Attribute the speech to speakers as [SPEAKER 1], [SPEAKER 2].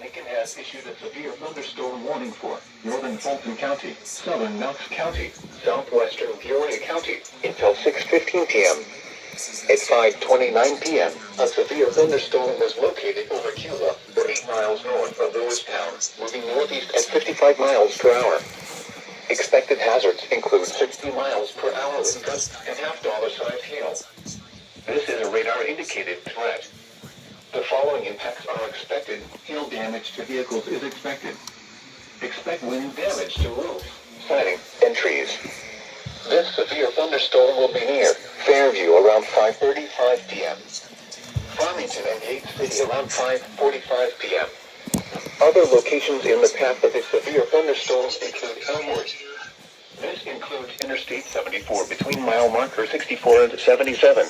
[SPEAKER 1] Lincoln has issued a severe thunderstorm warning for northern Fulton County, southern Knox County, southwestern Peoria County until 6:15 p.m. At 5:29 p.m., a severe thunderstorm was located over Cuba, 8 miles north of Lewistown, moving northeast at 55 miles per hour. Expected hazards include 60 miles per hour wind gusts and half-dollar-sized hail. This is a radar-indicated threat. The following impacts are expected. Hail damage to vehicles is expected. Expect wind damage to roofs, siding, and trees. This severe thunderstorm will be near Fairview around 5:35 p.m. Farmington and Yates City around 5:45 p.m. Other locations in the path of this severe thunderstorm include Elmwood. This includes Interstate 74 between mile marker 64 and 77.